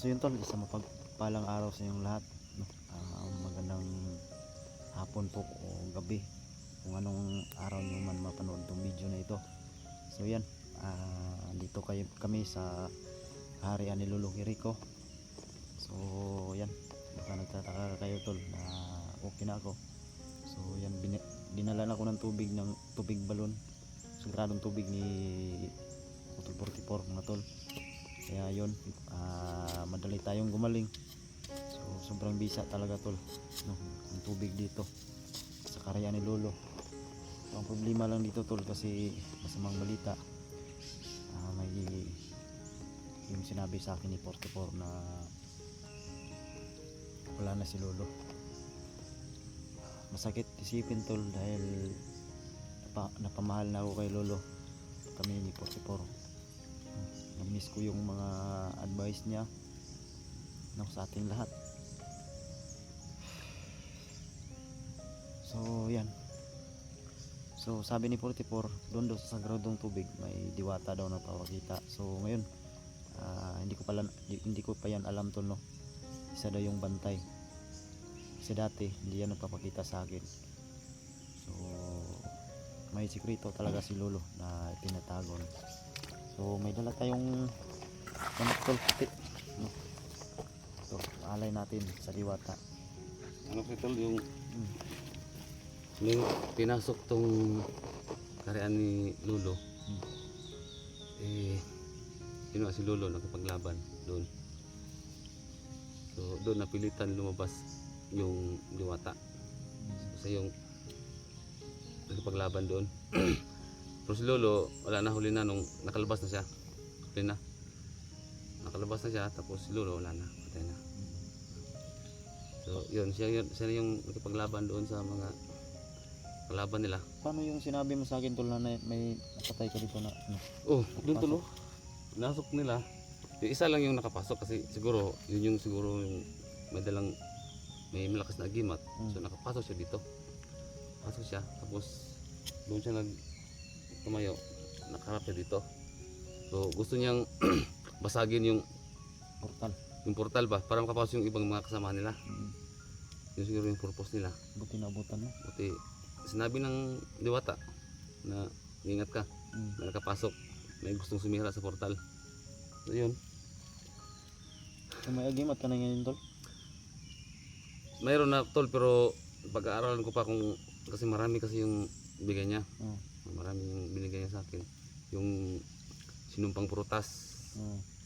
So yun tol, isang mapagpalang araw sa inyong lahat, no? Magandang hapon po o gabi kung anong araw nyo man mapanood tong video na ito. So yan, dito kami sa harian ni Lolo Jericho. So yan, baka nagtataka kayo tol na okay na ako. So yan, dinala na ako ng tubig balon, sugradong tubig ni Utol 44 mga tol. Kaya yun, madali tayong gumaling. So sobrang bisa talaga tol, no, ang tubig dito sa karya ni Lolo. So, ang problema lang dito tol, kasi masamang balita, may yung sinabi sa akin ni 44 na wala na si Lolo. Masakit isipin tol, dahil napamahal na ako kay Lolo, kami ni 44. Na-miss ko yung mga advice niya, no, sa ating lahat. So yan, so sabi ni 44, doon sa sagradong tubig may diwata daw na papakita. So ngayon, hindi ko pa yan alam tol, no. Isa daw yung bantay, kasi dati hindi yan nagpapakita sa akin. So may sikreto talaga si Lolo na pinatago. So may dala tayong manok tol, puti, no. So alay natin sa diwata. Ano ko tol, yung pinasok tong karyaan ni Lolo, yun nga si Lolo nakipaglaban doon. So doon napilitan lumabas yung diwata. Kasi yung nakipaglaban doon. Pero si Lolo wala na, huli na nung nakalabas na siya. Huli na. Nakalabas na siya, tapos si Lolo wala na, patay na. So yun, siya yung nakipaglaban doon sa mga kalaban nila. Paano yung sinabi mo sa akin tol na may napatay ka dito na ano? Oh, doon tol, nasok nila. Yung isa lang yung nakapasok, kasi siguro yun yung may malakas na agimat. So nakapasok siya dito. Pasok siya, tapos doon siya tumayo, nakaharap siya dito. So gusto niyang basagin yung portal ba, para makapasok yung ibang mga kasama nila. Yun siguro yung purpose nila. Buti nabutan mo. Buti sinabi ng diwata na ingat ka, na nakapasok, may gustong sumira sa portal. So yun. So, may agimat ka na ngayon tol? Mayroon na tol, pero pag-aaralan ko pa kasi marami kasi yung bigay niya. Marami yung binigay niya sa akin. Yung sinumpang prutas.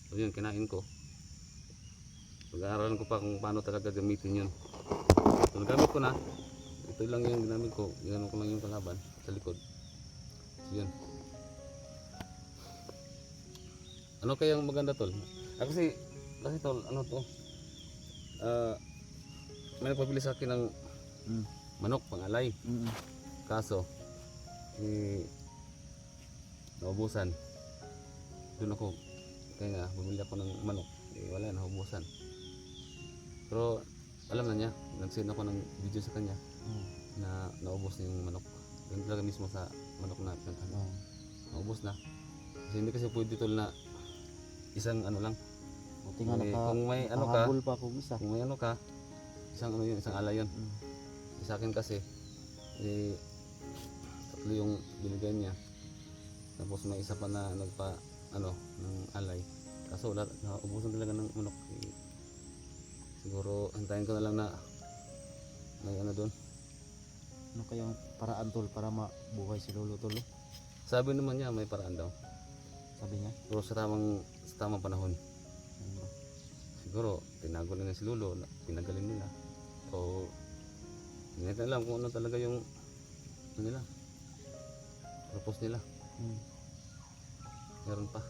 So yun, kinain ko. Pag-aaralan ko pa kung paano talaga gamitin yun. So nagamit ko na. Ito lang yung ginamit ko. Ginamit ko lang yung kalaban sa likod. So yun. Ano kayang maganda tol? Kasi tol, ano to? May nagpabili sa akin ng manok pangalay. Kaso naubusan. Doon ako, kaya nga bumili ako ng manok, wala, naubusan. Pero alam na niya, nag-send ako ng video sa kanya na naubos na yung manok. Doon talaga mismo sa manok na pinagkano. Naubos na. Kasi hindi kasi pwede tol na isang ano lang. Buti nga Kung may ano ka, pa kung isa. kung may ano ka, isang alay yun. Sa akin kasi tatlo yung binigay niya, tapos may isa pa na nagpa ng alay, kaso wala, naubusan talaga ng manok. Siguro hintayin ko na lang na may ano doon. Ano kayang paraan tol para mabuhay si Lolo tol? Sabi naman niya may paraan daw, Sabi niya. pero sa tamang panahon. Siguro tinago na si Lolo, pinagaling nila, o hindi natin alam kung ano talaga yung nila purpose nila. Meron pa.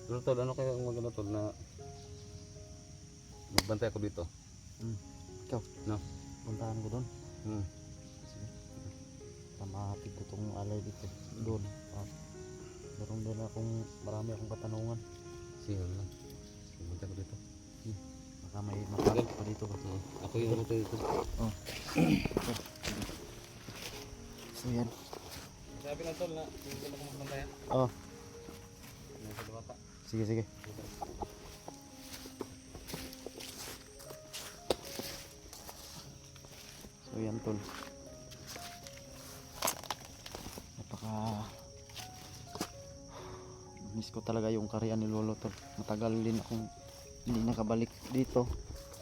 Pero tol, ano kaya ang maganda tol na magbantay ako dito? Ikaw? No? Puntahan ko doon. Sige. Mahatid ko itong alay dito. Doon. Meron din marami akong katanungan. Sige lang. Magbantay ko dito. Baka may makakit pa dito ba? Ako yung magbantay dito. So yan. Sabi na tol na hindi ko magbantay. Oo. Nasa diwata. Sige. So yan tol. Napaka miss ko talaga yung karyan ni lolo tol. Matagal din akong hindi nakabalik dito.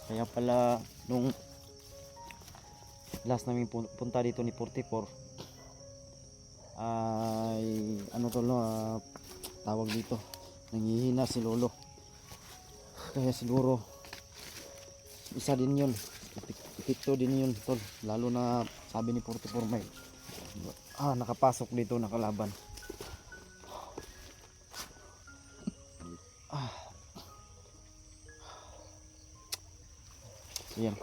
Kaya pala nung last namin punta dito ni 44 ay ano tol no, tawag dito, nangihina si lolo. Kaya siguro isa din yun, epekto din yun tol, lalo na sabi ni 44 may nakapasok dito na kalaban. So yan,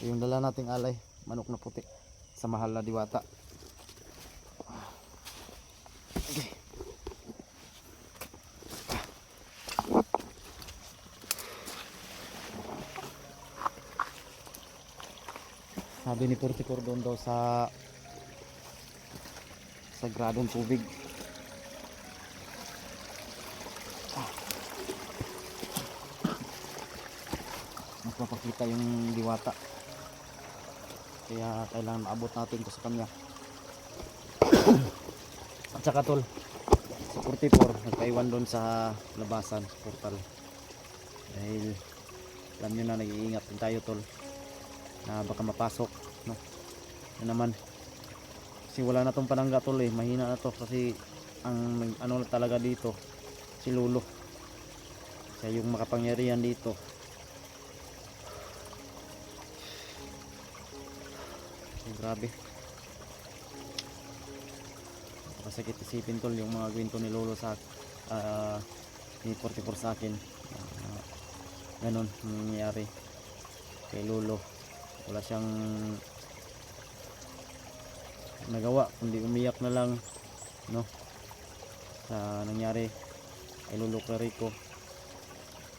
yung dala nating alay, manok na puti sa mahal na diwata. Okay. Sabi ni 44 doon daw sa sagradong tubig. Magpapakita yung diwata. Kaya kailangan maabot natin to sa kanya. At saka tol, sa 44 nagpaiwan doon sa labasan, portal. Dahil alam nyo na, nag-iingat din tayo tol, na baka mapasok, no? Yan naman. Kasi wala na tong panangga tol eh, mahina na to kasi ang ano talaga dito si lolo. Siya yung makapangyarihan dito. Grabe, masakit isipin tol yung mga kwento ni lolo sa ni 44 sa akin. Ganon nangyayari kay lolo. Wala siyang nagawa kundi umiyak na lang, no, sa nangyari kay lolo Clarico.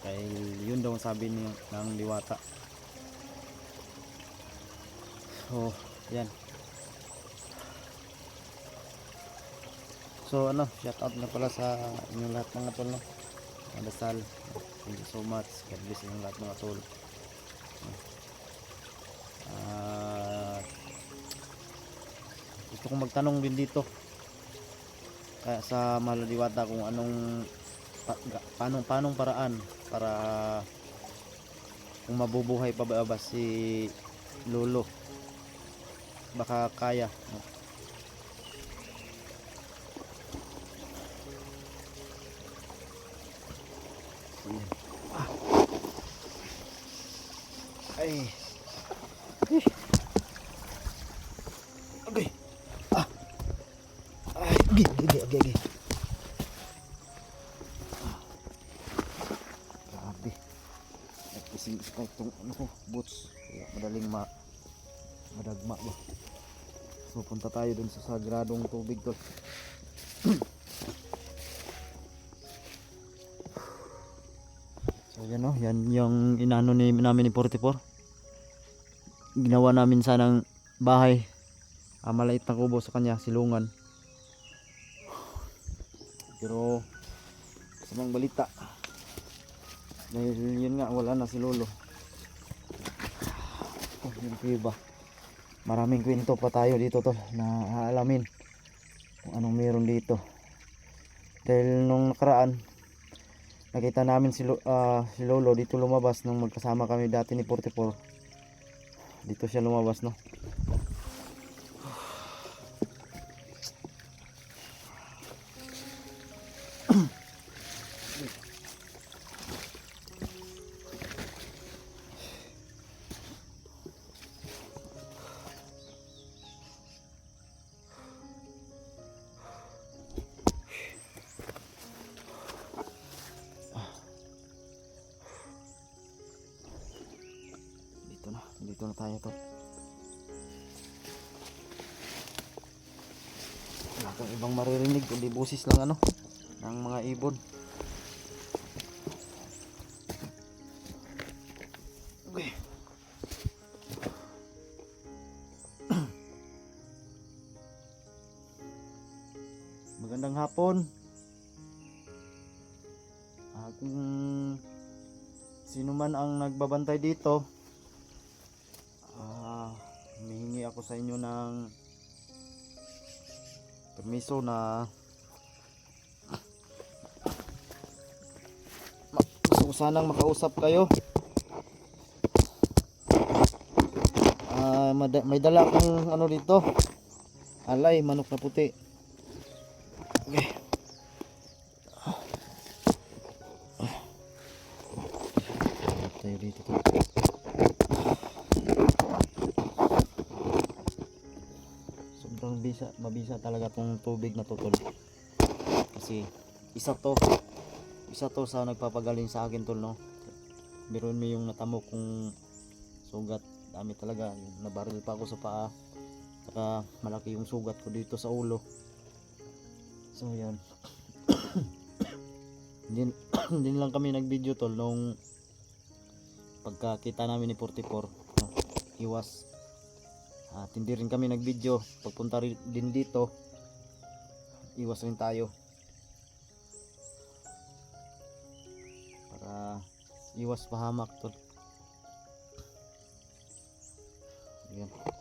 Kaya yun daw sabi ng diwata. So yan. So ano, shout out na pala sa inyong lahat mga tol, no. Madasal. Thank you so much. God bless inyong lahat mga tol. Gusto kong magtanong din dito kaya sa Maladiwata kung anong paanong paraan para kung mabubuhay pa ba si lolo. Baka kaya, no? Ay. Okay. Ay, okay. Grabe. Nagkising pa itong ano ko, boots. Kaya madaling madagma ba. So punta tayo dun sa sagradong tubig tol. So yan, no, yan yung inano namin ni 44. Ginawa namin sanang bahay, maliit na kubo sa kanya, silungan. Pero samang balita, dahil yun nga, wala na si lolo. Yung iba, maraming kwento pa tayo dito tol na aalamin kung anong meron dito. Dahil nung nakaraan nakita namin si lolo dito lumabas nung magkasama kami dati ni 44. Dito siya lumabas, no. Dito na tayo to. Wala kang ibang maririnig kundi busis lang ano ng mga ibon. Okay. Magandang hapon. Kung sino man ang nagbabantay dito, humihingi ako ako sa inyo ng permiso na gusto ko sanang makausap kayo. May dala akong ano dito, alay, manok na puti. Okay. Tayo dito to. Sobrang mabisa talaga tong tubig na to, tol. Kasi isa to sa nagpapagaling sa akin, tol, no. Meron mo yung natamo kong sugat, dami talaga, yung nabaril pa ako sa paa, saka malaki yung sugat ko dito sa ulo. So yan. hindi lang kami nag video, tol, nung pagkakita namin ni 44, no, iwas. At hindi rin kami nag video pagpunta din dito, iwas rin tayo para iwas pahamak, tol. Yan. Okay.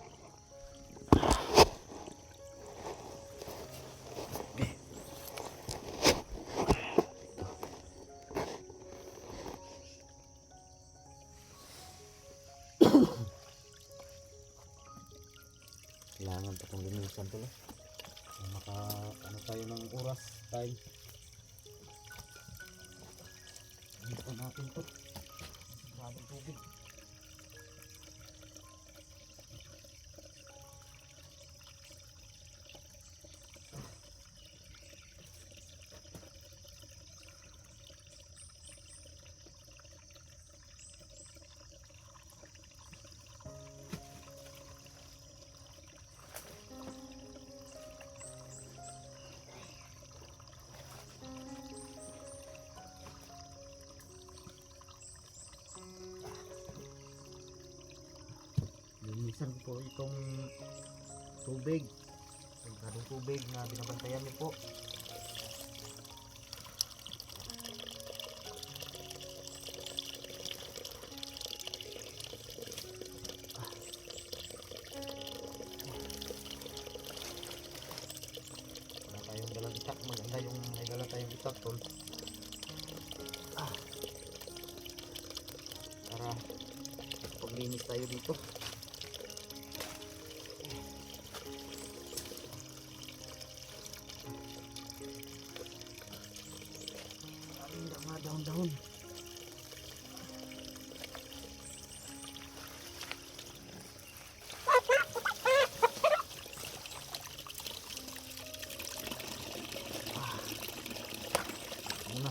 Kailangan pa itong linisan, tol. Maka ano tayo ng oras, time. Dito natin to. Maraming tubig. Linisan ko po itong tubig, yung tubig na binabantayan niyo po. Wala tayong dalang itak, maganda yung may dala tayong itak, tol. Para paglinis tayo dito. Daon-daon. Muna.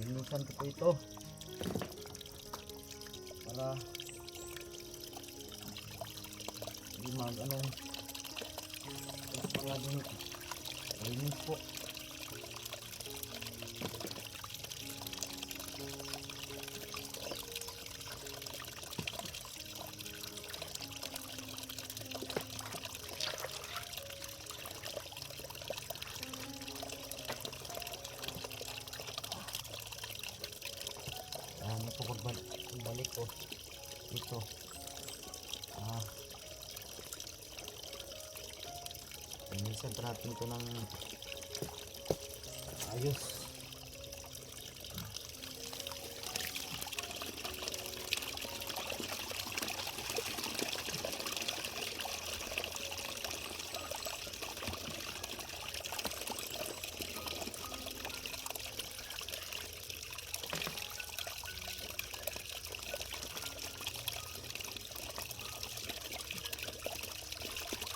Linisan ko po ito para hindi palagi linis po. Balik ko ito. Linisan natin ito ng ayos.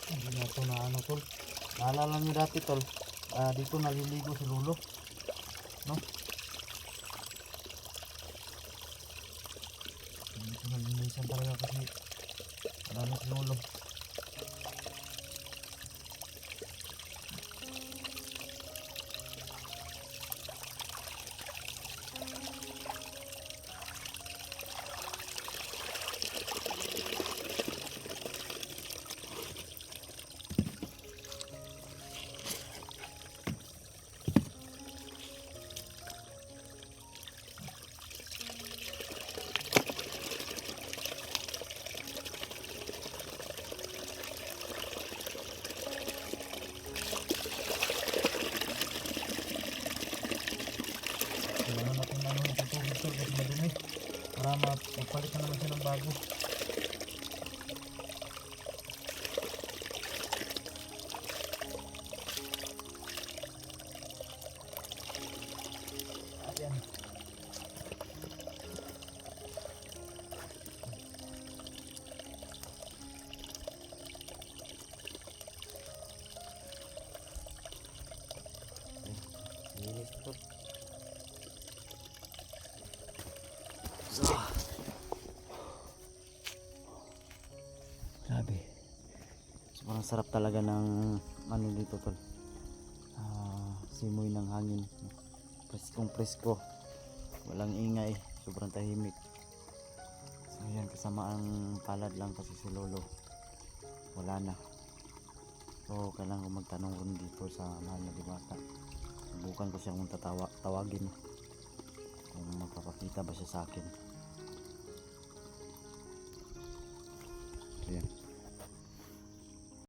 Hindi na ito na ano, tol. Naalala nyo dati, tol, dito naliligo si Lolo, no? Dito nalilisan talaga kasi marami si Lolo. para magpalit na naman siya ng bago. Ayan. Linis ito. Grabe. Sobrang sarap talaga ng ano dito tol. Simoy ng hangin. Preskong presko. Walang ingay. Sobrang tahimik. So yan, kasama ang palad lang kasi si Lolo. Wala na. So kailangan ko magtanong rin dito sa mahal na diwata. Subukan ko siyang tawagin kung magpapakita ba siya sa akin. So yan.